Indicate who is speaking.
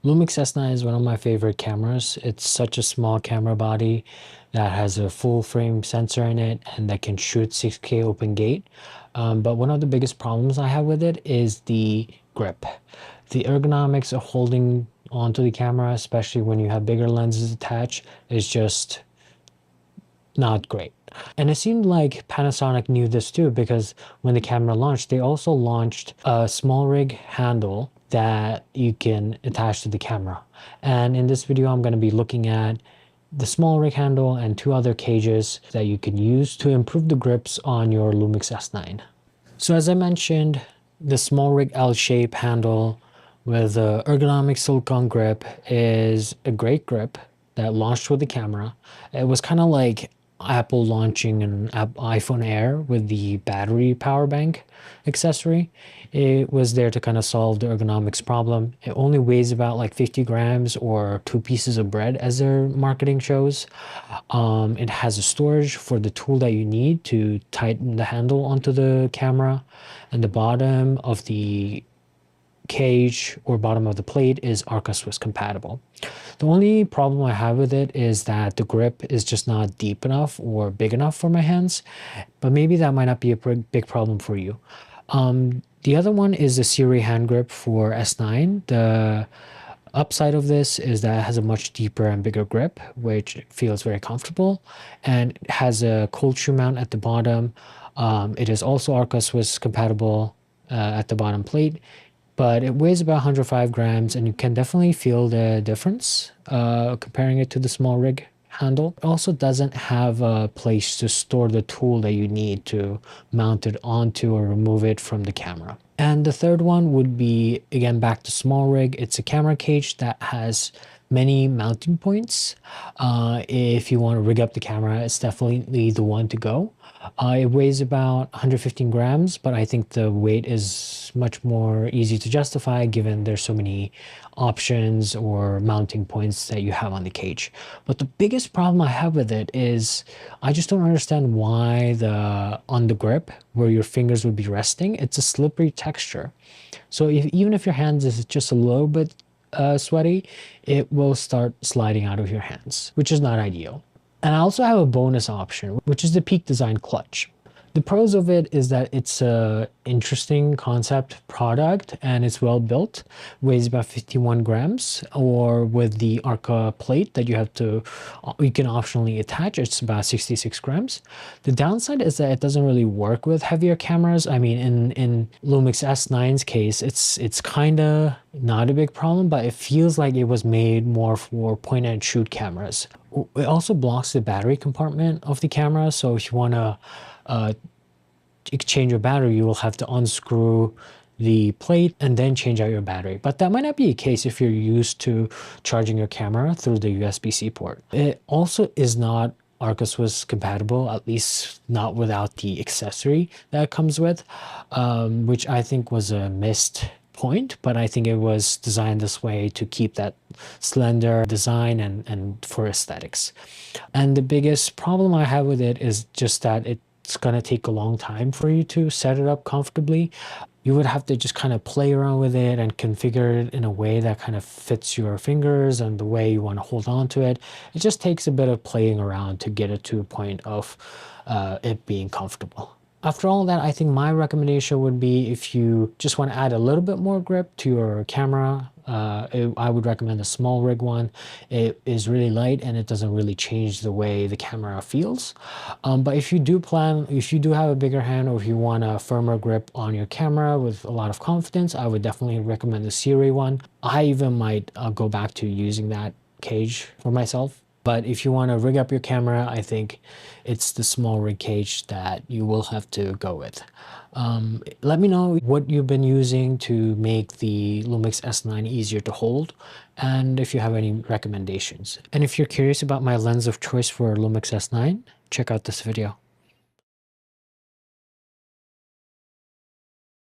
Speaker 1: Lumix S9 is one of my favorite cameras. It's such a small camera body that has a full frame sensor in it and that can shoot 6K open gate. But one of the biggest problems I have with it is the grip. The ergonomics of holding onto the camera, especially when you have bigger lenses attached, is just not great. And it seemed like Panasonic knew this too, because when the camera launched, they also launched a small rig handle that you can attach to the camera. And in this video, I'm going to be looking at the small rig handle and two other cages that you can use to improve the grips on your Lumix S9. So as I mentioned, the small rig L-shape handle with a ergonomic silicone grip is a great grip that launched with the camera. It was kind of like Apple launching an iPhone Air with the battery power bank accessory. It was there to kind of solve the ergonomics problem. It only weighs about like 50 grams or 2 pieces of bread, as their marketing shows. It has a storage for the tool that you need to tighten the handle onto the camera, and the bottom of the cage or bottom of the plate is Arca Swiss compatible. The only problem I have with it is that the grip is just not deep enough or big enough for my hands, but maybe that might not be a big problem for you. The other one is the Siri hand grip for S9. The upside of this is that it has a much deeper and bigger grip, which feels very comfortable, and it has a cold shoe mount at the bottom. It is also Arca Swiss compatible at the bottom plate, but it weighs about 105 grams, and you can definitely feel the difference comparing it to the small rig handle. It also doesn't have a place to store the tool that you need to mount it onto or remove it from the camera. And the third one would be, again, back to small rig. It's a camera cage that has many mounting points. If you want to rig up the camera, it's definitely the one to go. It weighs about 115 grams, but I think the weight is much more easy to justify given there's so many options or mounting points that you have on the cage. But the biggest problem I have with it is I just don't understand why on the grip where your fingers would be resting, it's a slippery texture. So even if your hands is just a little bit sweaty, it will start sliding out of your hands, which is not ideal. And I also have a bonus option, which is the Peak Design clutch. The pros of it is that it's a interesting concept product and it's well built, weighs about 51 grams, or with the Arca plate that you can optionally attach, it's about 66 grams. The downside is that it doesn't really work with heavier cameras. I mean, in Lumix S9's case, it's kind of not a big problem, but it feels like it was made more for point and shoot cameras. It also blocks the battery compartment of the camera, so if you want to exchange your battery, you will have to unscrew the plate and then change out your battery. But that might not be the case if you're used to charging your camera through the USB-C port. It also is not Arca Swiss compatible, at least not without the accessory that it comes with, which I think was a missed point, but I think it was designed this way to keep that slender design and for aesthetics. And the biggest problem I have with it is just that it's going to take a long time for you to set it up comfortably. You would have to just kind of play around with it and configure it in a way that kind of fits your fingers and the way you want to hold on to it. It just takes a bit of playing around to get it to a point of it being comfortable. After all that, I think my recommendation would be, if you just want to add a little bit more grip to your camera, I would recommend a small rig one. It is really light and it doesn't really change the way the camera feels. But if you do have a bigger hand, or if you want a firmer grip on your camera with a lot of confidence, I would definitely recommend the Siri one. I even might go back to using that cage for myself. But if you want to rig up your camera, I think it's the small rig cage that you will have to go with. Let me know what you've been using to make the Lumix S9 easier to hold, and if you have any recommendations. And if you're curious about my lens of choice for Lumix S9, check out this video.